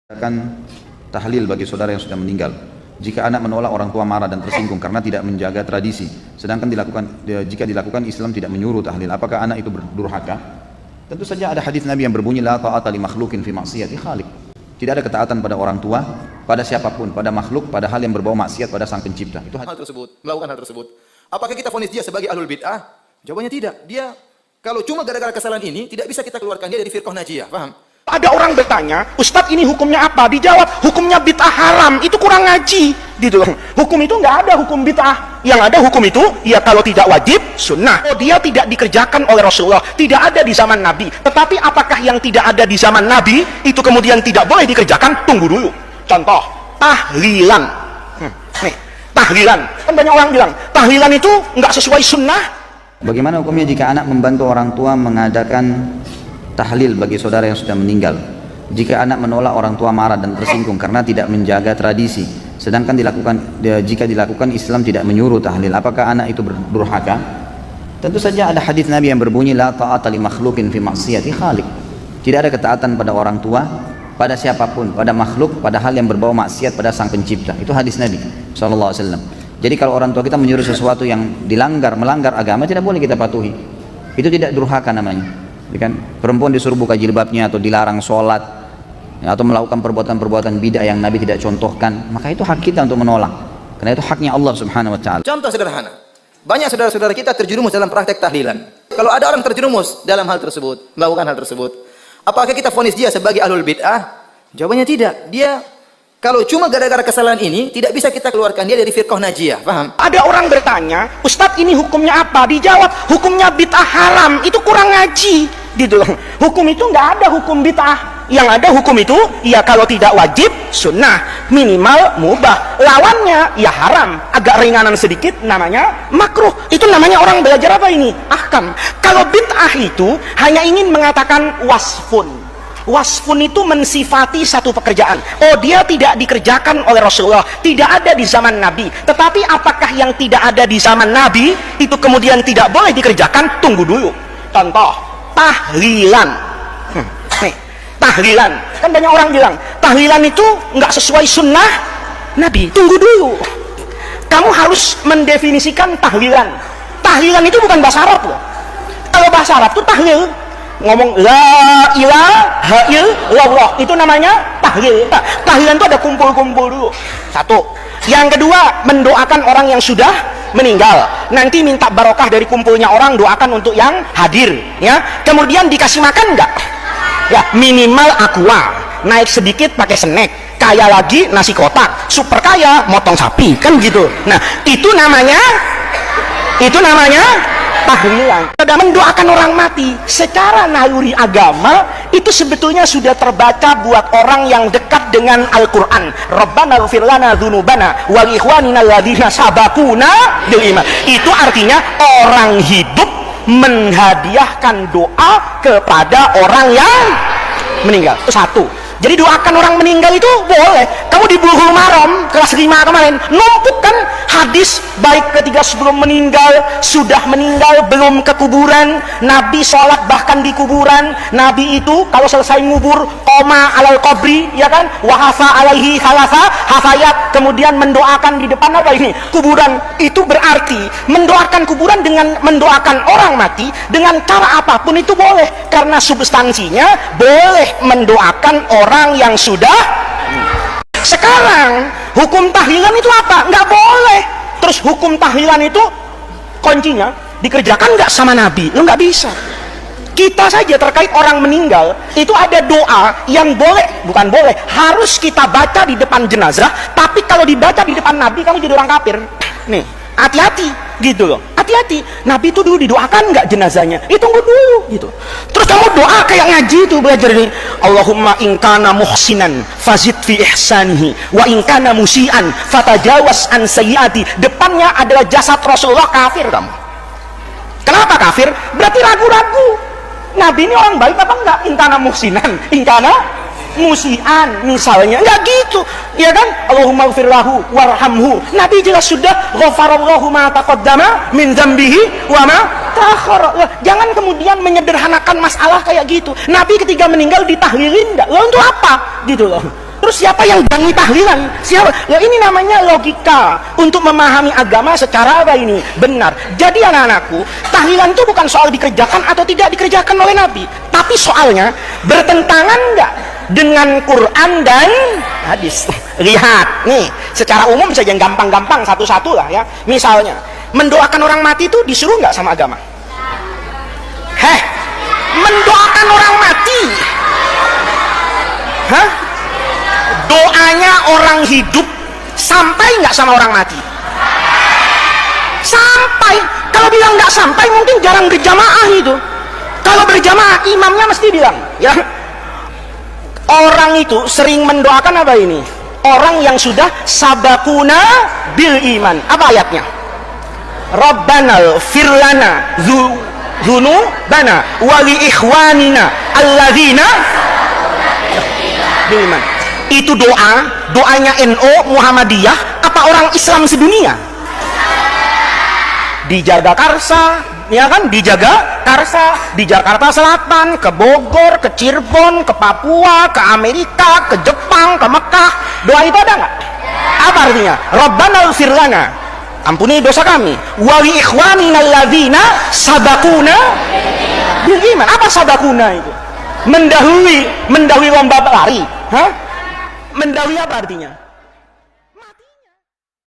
Akan tahlil bagi saudara yang sudah meninggal. Jika anak menolak, orang tua marah dan tersinggung karena tidak menjaga tradisi. Sedangkan jika dilakukan Islam tidak menyuruh tahlil. Apakah anak itu berdurhaka? Tentu saja ada hadis Nabi yang berbunyi la ta'ata li makhlukin fi ma'siyati khaliq. Tidak ada ketaatan pada orang tua, pada siapapun, pada makhluk, pada hal yang berbau maksiat pada Sang Pencipta. Itu hal tersebut, melakukan hal tersebut. Apakah kita vonis dia sebagai ahlul bid'ah? Jawabannya tidak. Dia kalau cuma gara-gara kesalahan ini tidak bisa kita keluarkan dia dari firqah najiyah, paham? Ada orang bertanya, Ustadz ini hukumnya apa? Dijawab, hukumnya bid'ah haram. Itu kurang ngaji. Gitu loh. Hukum itu nggak ada hukum bid'ah. Yang ada hukum itu, ya kalau tidak wajib, sunnah. Oh, dia tidak dikerjakan oleh Rasulullah. Tidak ada di zaman Nabi. Tetapi apakah yang tidak ada di zaman Nabi, itu kemudian tidak boleh dikerjakan? Tunggu dulu. Contoh, tahlilan. Nih, tahlilan. Kan banyak orang bilang, tahlilan itu nggak sesuai sunnah. Bagaimana hukumnya jika anak membantu orang tua mengadakan tahlil bagi saudara yang sudah meninggal? Jika anak menolak, orang tua marah dan tersinggung karena tidak menjaga tradisi. Sedangkan jika dilakukan Islam tidak menyuruh tahlil. Apakah anak itu berdurhaka? Tentu saja ada hadis Nabi yang berbunyi la ta'ata li makhlukin fi ma'siyati khaliq. Tidak ada ketaatan pada orang tua, pada siapapun, pada makhluk, pada hal yang berbau maksiat pada Sang Pencipta. Itu hadis Nabi SAW. Jadi kalau orang tua kita menyuruh sesuatu yang melanggar agama, tidak boleh kita patuhi. Itu tidak durhaka namanya. Kan? Perempuan disuruh buka jilbabnya atau dilarang sholat atau melakukan perbuatan-perbuatan bid'ah yang Nabi tidak contohkan, maka itu hak kita untuk menolak, karena itu haknya Allah Subhanahu wa Ta'ala. Contoh sederhana, banyak saudara-saudara kita terjerumus dalam praktek tahlilan. Kalau ada orang terjerumus dalam hal tersebut, melakukan hal tersebut, apakah kita vonis dia sebagai ahlul bid'ah? Jawabannya tidak. Dia kalau cuma gara-gara kesalahan ini tidak bisa kita keluarkan dia dari firqah najiyah, paham? Ada orang bertanya, Ustadz ini hukumnya apa? Dijawab, hukumnya bid'ah haram. Itu kurang ngaji. Gitu loh. Hukum itu nggak ada hukum bid'ah. Yang ada hukum itu, ya kalau tidak wajib, sunnah. Minimal mubah. Lawannya, ya haram. Agak ringanan sedikit, namanya makruh. Itu namanya orang belajar apa ini? Ahkam. Kalau bid'ah itu hanya ingin mengatakan wasfun. Wasfun itu mensifati satu pekerjaan. Oh, dia tidak dikerjakan oleh Rasulullah, tidak ada di zaman Nabi. Tetapi apakah yang tidak ada di zaman Nabi itu kemudian tidak boleh dikerjakan? Tunggu dulu. Contoh, tahlilan. Nih, tahlilan. Kan banyak orang bilang, tahlilan itu nggak sesuai sunnah Nabi. Tunggu dulu. Kamu harus mendefinisikan tahlilan. Tahlilan itu bukan bahasa Arab loh. Kalau bahasa Arab itu tahlil. Ngomong la ilaha illallah, itu namanya tahlil. Tahlilan itu ada kumpul-kumpul dulu. Satu. Yang kedua, mendoakan orang yang sudah meninggal. Nanti minta barokah dari kumpulnya orang, doakan untuk yang hadir, ya. Kemudian dikasih makan enggak? Ya, minimal aqua. Naik sedikit pakai snack. Kaya lagi nasi kotak. Super kaya motong sapi, kan gitu. Nah, itu namanya tahlilan. Mendoakan orang mati secara naluri agama itu sebetulnya sudah terbaca buat orang yang dekat dengan Al-Quran. Rabbana ighfir lana dzunubana wa li ikhwanina alladzina sabaquna bil iman. Itu artinya orang hidup menghadiahkan doa kepada orang yang meninggal. Itu satu. Jadi doakan orang meninggal itu boleh. Kamu di Bulughul Maram kelas 5 kemarin numpuk kan hadis baik ketika sebelum meninggal, sudah meninggal, belum ke kuburan, Nabi sholat bahkan di kuburan. Nabi itu kalau selesai ngubur qoma alal qabri, ya kan, wahafa alaihi halasa hafayat, kemudian mendoakan di depan apa ini? Kuburan. Itu berarti mendoakan kuburan dengan mendoakan orang mati dengan cara apapun itu boleh, karena substansinya boleh mendoakan orang yang sudah. Sekarang hukum tahlilan itu apa? Nggak boleh. Terus hukum tahlilan itu kuncinya dikerjakan nggak sama Nabi? Lo nggak bisa. Kita saja terkait orang meninggal itu ada doa yang boleh, bukan boleh, harus kita baca di depan jenazah. Tapi kalau dibaca di depan Nabi, kamu jadi orang kafir. Nih, hati-hati gitu loh. Hati-hati. Nabi itu dulu didoakan nggak jenazahnya? Tunggu dulu gitu. Terus kamu doa kayak ngaji itu, belajar ini. Allahumma in kana muhsinan fazid fi ihsanihi wa in kana musian fatajawaz an sayyiati. Depannya adalah jasad Rasulullah, kafir kamu. Kenapa kafir? Berarti ragu-ragu. Nabi ini orang baik apa enggak? In kana muhsinan, in kana musian misalnya, enggak gitu, ya kan? Allahumma ighfirlahu warhamhu. Nabi jelas sudah ghafarallahu ma taqaddama min dzambihi wa ma ta'akhkhara. Jangan kemudian menyederhanakan masalah kayak gitu. Nabi ketika meninggal ditahlilin enggak? Lalu untuk apa? Gitu loh. Terus Terus siapa yang berani tahlilan? Siapa? Ya ini namanya logika untuk memahami agama secara apa ini? Benar. Jadi anak-anakku, tahlilan itu bukan soal dikerjakan atau tidak dikerjakan oleh Nabi, tapi soalnya bertentangan enggak dengan Quran dan hadis. Lihat, nih, secara umum saja yang gampang-gampang satu-satu lah ya. Misalnya, mendoakan orang mati itu disuruh nggak sama agama? Mendoakan orang mati? Doanya orang hidup sampai nggak sama orang mati? Sampai. Kalau bilang nggak sampai mungkin jarang berjamaah itu. Kalau berjamaah imamnya mesti bilang, ya. Orang itu sering mendoakan apa ini? Orang yang sudah sabakuna bil iman. Apa ayatnya? Rabbana firlana dzunubana wa li ikhwanina alladzina bil iman. Itu doanya NU Muhammadiyah apa orang Islam sedunia? Dijaga Karsa, ya kan? Dijaga Karsa di Jakarta Selatan, ke Bogor, ke Cirebon, ke Papua, ke Amerika, ke Jepang, ke Mekah. Doa itu ada nggak? Apa artinya? Rabbana ighfir lana, ampuni dosa kami, wa li ikhwanina alladzina sabaquna bil iman. Apa sabaquna itu? Mendahului lomba lari. Mendahului apa artinya?